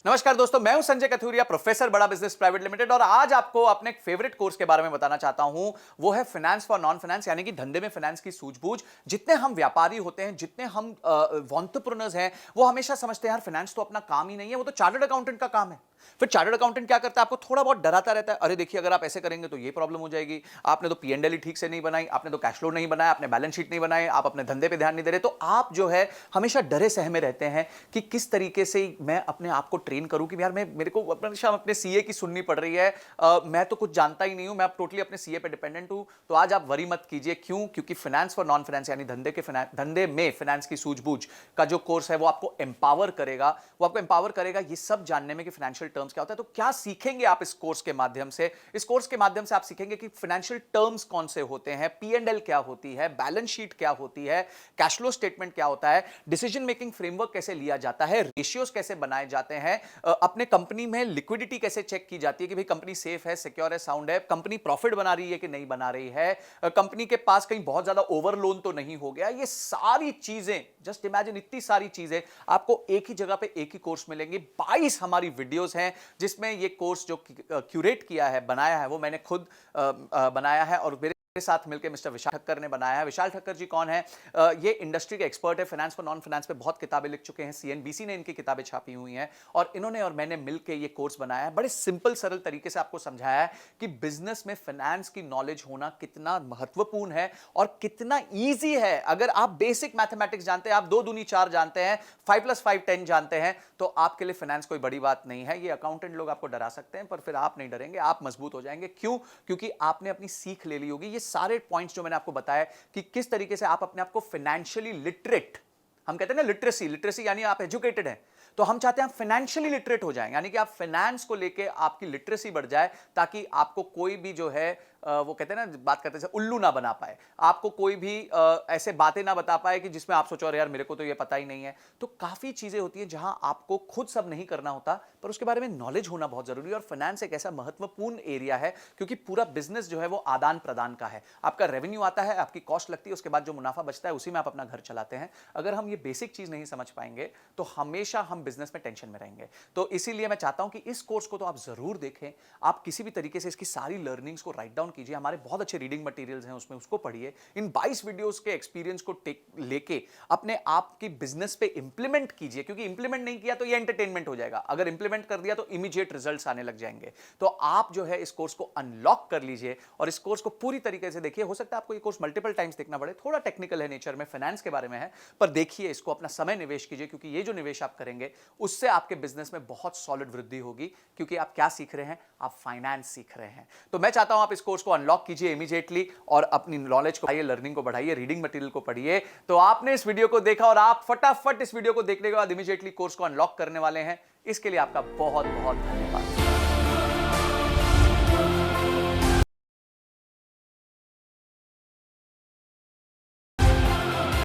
नमस्कार दोस्तों, मैं हूं संजय कथुरिया, प्रोफेसर बड़ा बिजनेस प्राइवेट लिमिटेड। और आज आपको अपने एक फेवरेट कोर्स के बारे में बताना चाहता हूं। वो है फाइनेंस फॉर नॉन फाइनेंस, यानी कि धंधे में फाइनेंस की सूझबूझ। जितने हम व्यापारी होते हैं, जितने हम एंटरप्रेन्योर्स हैं, वो हमेशा समझते हैं यार फाइनेंस तो अपना काम ही नहीं है, वो तो चार्टर्ड अकाउंटेंट का काम है। फिर चार्टर्ड अकाउंटेंट क्या करता है, आपको थोड़ा बहुत डराता रहता है। अरे देखिए, अगर आप ऐसे करेंगे तो ये प्रॉब्लम हो जाएगी, आपने तो पी&एल ही ठीक से नहीं बनाई, आपने तो कैश फ्लो नहीं बनाया, आपने बैलेंस शीट नहीं बनाई, आप अपने धंधे पे ध्यान नहीं दे रहे। तो आप जो है हमेशा डरे सहमे रहते हैं कि किस तरीके से मैं अपने आप को ट्रेन करूं कि यार मेरे को अपने सीए की सुननी पड़ रही है। मैं तो कुछ जानता ही नहीं हूं, मैं टोटली अपने सीए पे डिपेंडेंट हूं। तो आज आप वरी मत कीजिए। क्यों? क्योंकि फाइनेंस फॉर नॉन फाइनेंस यानी धंधे में फाइनेंस की सूझबूझ का जो कोर्स है वो आपको एम्पावर करेगा ये सब जानने में कि फाइनेंशियल टर्म्स क्या होता है। तो क्या सीखेंगे आप इस कोर्स के माध्यम से? इस कोर्स के माध्यम से आप सीखेंगे कि फाइनेंशियल टर्म्स कौन से होते हैं, पी&एल क्या होती है, बैलेंस शीट क्या होती है, कैश फ्लो स्टेटमेंट क्या होता है, डिसीजन मेकिंग फ्रेमवर्क कैसे लिया जाता है, रेशियोज कैसे बनाए जाते हैं, अपने कंपनी में लिक्विडिटी कैसे चेक की जाती है कि भाई कंपनी सेफ है, सिक्योर है, साउंड है, कंपनी प्रॉफिट बना रही है कि नहीं बना रही है, कंपनी के पास कहीं बहुत ज्यादा ओवर लोन तो नहीं हो गया। ये सारी चीजें, जस्ट इमेजिन, इतनी सारी चीजें आपको एक ही जगह पे एक ही कोर्स मिलेंगी। 22 हमारी वीडियोस हैं जिसमें ये कोर्स जो क्यूरेट किया है, बनाया है, वो मैंने खुद बनाया है और मेरे साथ मिलकर मिस्टर विशाल ठक्कर ने बनाया है। विशाल ठक्कर जी कौन है? ये इंडस्ट्री के एक्सपर्ट है, फाइनेंस फॉर नॉन फाइनेंस पे बहुत किताबें लिख चुके हैं, सीएनबीसी ने इनकी किताबें छापी हुई हैं और इन्होंने और मैंने मिलकर ये कोर्स बनाया है। बड़े सिंपल सरल तरीके से आपको समझाया है कि बिजनेस में फाइनेंस की नॉलेज होना कितना महत्वपूर्ण है और कितना ईजी है। अगर आप बेसिक मैथमेटिक्स जानते हैं, आप 2 दूनी 4 जानते हैं, 5 + 5 10 जानते हैं, तो आपके लिए फाइनेंस कोई बड़ी बात नहीं है। ये अकाउंटेंट लोग आपको डरा सकते हैं, पर फिर आप नहीं डरेंगे, आप मजबूत हो जाएंगे। क्यों? क्योंकि आपने अपनी सीख ले ली होगी। ये सारे पॉइंट्स जो मैंने आपको बताया कि किस तरीके से आप अपने आप को फाइनेंशियली लिटरेट, हम कहते हैं ना लिटरेसी यानी आप एजुकेटेड हैं, तो हम चाहते हैं आप फाइनेंशियली लिटरेट हो जाएं, यानी कि आप फाइनेंस को लेके आपकी लिटरेसी बढ़ जाए, ताकि आपको कोई भी जो है वो कहते हैं ना, बात करते हैं उल्लू ना बना पाए, आपको कोई भी ऐसे बातें ना बता पाए कि जिसमें आप सोचो अरे यार मेरे को तो ये पता ही नहीं है। तो काफी चीजें होती हैं जहां आपको खुद सब नहीं करना होता, पर उसके बारे में नॉलेज होना बहुत जरूरी है। और फाइनेंस एक ऐसा महत्वपूर्ण एरिया है क्योंकि पूरा बिजनेस जो है वो आदान प्रदान का है। आपका रेवेन्यू आता है, आपकी कॉस्ट लगती है, उसके बाद जो मुनाफा बचता है उसी में आप अपना घर चलाते हैं। अगर हम ये बेसिक चीज नहीं समझ पाएंगे तो हमेशा हम बिजनेस में टेंशन में रहेंगे। तो इसीलिए मैं चाहता हूं कि इस कोर्स को तो आप जरूर देखें, आप किसी भी तरीके से इसकी सारी लर्निंग्स को राइट डाउन कीजिए। हमारे बहुत अच्छे रीडिंग मटेरियल्स हैं उसमें, उसको पढ़िए। इन 22 वीडियोस के एक्सपीरियंस को लेके अपने आप की बिजनेस पे इंप्लीमेंट कीजिए, क्योंकि इंप्लीमेंट नहीं किया तो ये एंटरटेनमेंट हो जाएगा, अगर इंप्लीमेंट कर दिया तो इमीडिएट रिजल्ट्स आने लग जाएंगे। तो आप जो है इस कोर्स को अनलॉक कर लीजिए और इस कोर्स को पूरी तरीके से देखिए। हो सकता है आपको ये कोर्स मल्टीपल टाइम्स देखना पड़े, थोड़ा टेक्निकल है नेचर में, फाइनेंस के बारे में है, पर देखिए इसको, अपना समय निवेश कीजिए, क्योंकि ये जो निवेश आप करेंगे उससे आपके बिजनेस में बहुत सॉलिड वृद्धि होगी। क्योंकि आप क्या सीख रहे हैं? आप फाइनेंस सीख रहे हैं। तो मैं चाहता हूं आप इस कोर्स को अनलॉक कीजिए इमीडिएटली और अपनी नॉलेज को बढ़ाइए, लर्निंग को बढ़ाइए, रीडिंग मटेरियल को पढ़िए। तो आपने इस वीडियो को देखा और आप फटाफट इस वीडियो को देखने के बाद इमीडिएटली कोर्स को अनलॉक करने वाले हैं। इसके लिए आपका बहुत बहुत धन्यवाद।